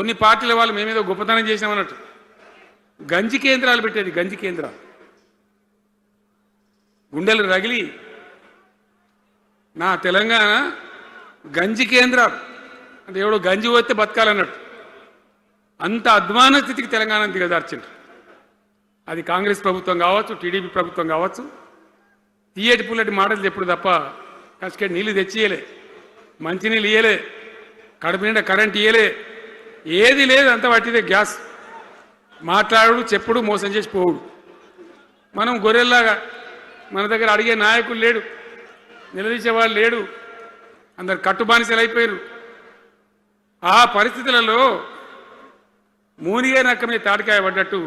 కొన్ని పార్టీల వాళ్ళు మేమేదో గొప్పతనం చేసినామన్నట్టు గంజి కేంద్రాలు పెట్టేది. గంజి కేంద్రాలు గుండెలు రగిలి నా తెలంగాణ గంజి కేంద్రాలు అంటే ఎవడో గంజి పోతే బతకాలన్నట్టు అంత అధ్వాన స్థితికి తెలంగాణ దిగజార్చిండ్రు. అది కాంగ్రెస్ ప్రభుత్వం కావచ్చు, టీడీపీ ప్రభుత్వం కావచ్చు. తీయటి పుల్లటి మాటలు చెప్పుడు తప్ప కసుకెట్ నీళ్ళు తెచ్చియలే, మంచినీళ్ళు ఇయ్యలే, కడుపు నిండా కరెంట్ ఇయ్యలే, ఏది లేదు. అంత పట్టిదే గ్యాస్. మాట్లాడు, చెప్పుడు, మోసం చేసి పోవుడు. మనం గొర్రెల్లాగా మన దగ్గర అడిగే నాయకులు లేడు, నిలదీసేవాళ్ళు లేడు, అందరు కట్టుబానిసలు అయిపోయారు. ఆ పరిస్థితులలో మూనిగే నక్క మీద తాటికాయ పడ్డట్టు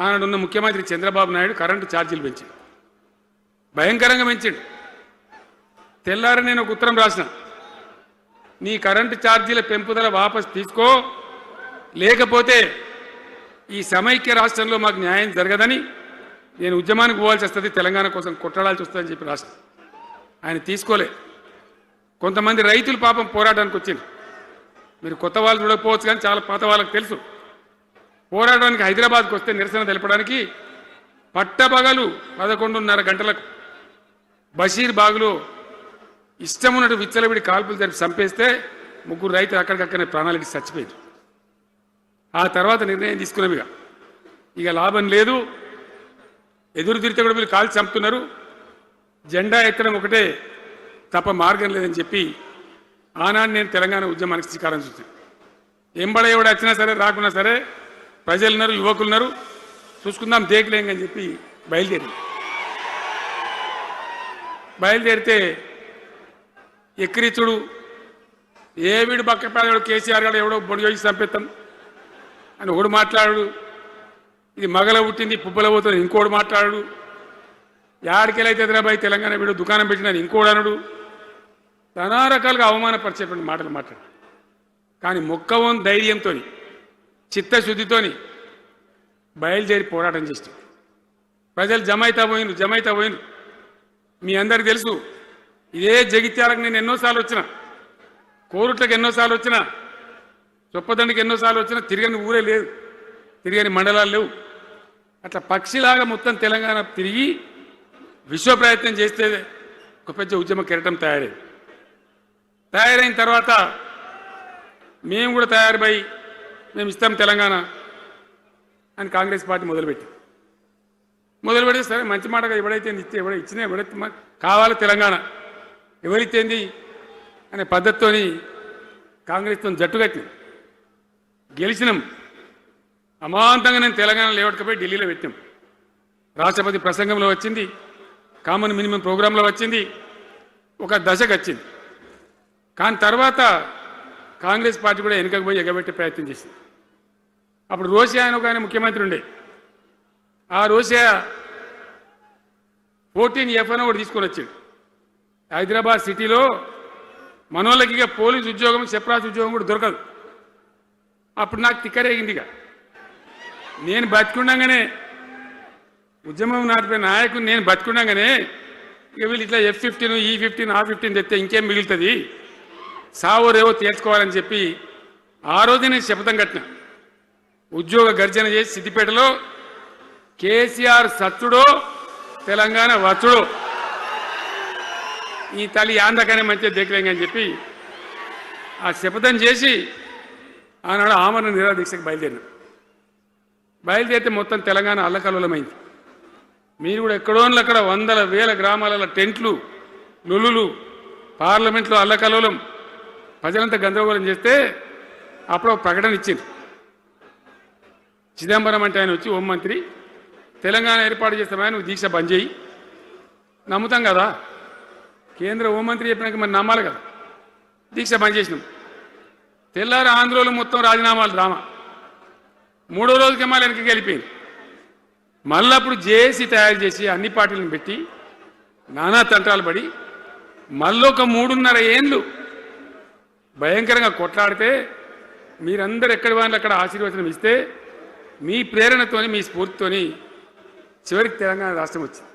ఆనాడున్న ముఖ్యమంత్రి చంద్రబాబు నాయుడు కరెంటు ఛార్జీలు పెంచాడు, భయంకరంగా పెంచాడు. తెల్లారి నేను ఒక ఉత్తరం రాసిన, నీ కరెంటు ఛార్జీల పెంపుదల వాపసు తీసుకో, లేకపోతే ఈ సమైక్య రాష్ట్రంలో మాకు న్యాయం జరగదని నేను ఉద్యమానికి పోవాల్సి వస్తుంది, తెలంగాణ కోసం కొట్లాడాల్సి వస్తుందని చెప్పి రాసిన. ఆయన తీసుకోలే. కొంతమంది రైతులు పాపం పోరాటానికి వచ్చింది. మీరు కొత్త వాళ్ళు చూడకపోవచ్చు కానీ చాలా పాత వాళ్ళకి తెలుసు. పోరాటానికి హైదరాబాద్కి వస్తే నిరసన తెలపడానికి పట్టపగలు 11:30 గంటలకు బషీర్ బాగులో ఇష్టం ఉన్నట్టు విచ్చలవిడి కాల్పులు జరిపి చంపేస్తే 3 రైతులు అక్కడికక్కడనే ప్రాణాలకి చచ్చిపోయారు. ఆ తర్వాత నిర్ణయం తీసుకున్నవిగా ఇక లాభం లేదు, ఎదురు తిరిగితే కూడా మీరు కాల్చి చంపుతున్నారు, జెండా ఎత్తడం ఒకటే తప్ప మార్గం లేదని చెప్పి ఆనాడు నేను తెలంగాణ ఉద్యమానికి శ్రీకారం చుట్టాను. ఎంబడ ఎవడు వచ్చినా సరే రాకున్నా సరే ప్రజలున్నారు, యువకులున్నారు, చూసుకుందాం దేకలేంగని చెప్పి బయలుదేరితే ఎక్కిరిచుడు, ఏ వీడు బక్కపేదడు కేసీఆర్ గారు ఎవడో బొడి చేసి చంపేస్తాం అని ఒకడు మాట్లాడు, ఇది మగల పుట్టింది పుబ్బల పోతుంది ఇంకోడు మాట్లాడు, యాడికెళ్ళైతే హైదరాబాద్ తెలంగాణ వీడు దుకాణం పెట్టినని ఇంకోడు అనడు, నానా రకాలుగా అవమానపరిచేటువంటి మాటలు మాట్లాడు. కానీ మొక్కవం ధైర్యంతో చిత్తశుద్ధితో బయలుదేరి పోరాటం చేస్తాం. ప్రజలు జమైతా పోయిను. మీ అందరికి తెలుసు, ఇదే జగిత్యాలకు నేను ఎన్నోసార్లు వచ్చిన, కోరుట్లకు ఎన్నోసార్లు వచ్చిన, చొప్పదండికి ఎన్నోసార్లు వచ్చిన, తిరగని ఊరే లేదు, తిరగని మండలాలు లేవు. అట్లా పక్షిలాగా మొత్తం తెలంగాణ తిరిగి విశ్వ ప్రయత్నం చేస్తే ఒక పెద్ద ఉద్యమ కెరటం తయారైన తర్వాత మేము కూడా తయారుపై మేము ఇస్తాం తెలంగాణ అని కాంగ్రెస్ పార్టీ మొదలుపెడితే సరే మంచి మాటగా ఎవడైతే ఇచ్చినా ఎవడైతే కావాలి తెలంగాణ ఎవరితేంది అనే పద్ధతితో కాంగ్రెస్తో జట్టు కట్టినాం, గెలిచినాం. అమాంతంగా నేను తెలంగాణ లేవట్టుకపోయి ఢిల్లీలో పెట్టాం. రాష్ట్రపతి ప్రసంగంలో వచ్చింది, కామన్ మినిమం ప్రోగ్రాంలో వచ్చింది, ఒక దశకు వచ్చింది. కానీ తర్వాత కాంగ్రెస్ పార్టీ కూడా వెనుకకు పోయి ఎగబెట్టే ప్రయత్నం చేసింది. అప్పుడు రోషియా అని ఒక ఆయన ముఖ్యమంత్రి ఉండే, ఆ రోషియా 14F అని ఒకటి తీసుకొని వచ్చాడు. హైదరాబాద్ సిటీలో మనోళ్ళకి ఇక పోలీసు ఉద్యోగం, సెప్రాస్ ఉద్యోగం కూడా దొరకదు. అప్పుడు నాకు తిక్కరేగింది. నేను బతికుండగానే ఉద్యమం నాటిపోయిన నాయకుని నేను బతికుండగానే ఇక వీళ్ళు ఇట్లా F-15 E-15 R-15 తెస్తే ఇంకేం మిగులుతుంది, సావో రేవో తేల్చుకోవాలని చెప్పి ఆ రోజు నేను శపథం కట్టిన. ఉద్యోగ గర్జన చేసి సిద్దిపేటలో కేసీఆర్ సచ్చుడో తెలంగాణ వచ్చుడో, ఈ తల్లి ఆంధ్రకనే మంచిగా దేకలేంగని చెప్పి ఆ శపథం చేసి ఆనాడు ఆమరణ నిరాహార దీక్షకు బయలుదేరితే మొత్తం తెలంగాణ అల్లకల్లోలమైంది. మీరు కూడా ఎక్కడోన్లు అక్కడ వందల వేల గ్రామాలలో టెంట్లు, లులులు, పార్లమెంట్లో అల్లకల్లోలం, ప్రజలంతా గందరగోళం చేస్తే అప్పుడు ఒక ప్రకటన ఇచ్చింది. చిదంబరం అంటే ఆయన వచ్చి హోంమంత్రి, తెలంగాణ ఏర్పాటు చేస్తామని నువ్వు దీక్ష బంద్ చేయి. నమ్ముతాం కదా, కేంద్ర హోంమంత్రి చెప్పినాక మరి నమ్మాలి కదా. దీక్ష బంద్ చేసినాం. తెల్లారి ఆంధ్రోలు మొత్తం రాజీనామాలు డ్రామా. 3వ రోజుకి మళ్ళీ వెనక్కి వెళ్ళిపోయింది. మళ్ళీ అప్పుడు జేఏసీ తయారు చేసి అన్ని పార్టీలను పెట్టి నానా తంత్రాలు పడి మళ్ళీ ఒక 3.5 ఏళ్ళు భయంకరంగా కొట్లాడితే మీరందరూ ఎక్కడి వాళ్ళు అక్కడ ఆశీర్వచనం ఇస్తే మీ ప్రేరణతోని మీ స్ఫూర్తితోని చివరికి తెలంగాణ రాష్ట్రం వచ్చింది.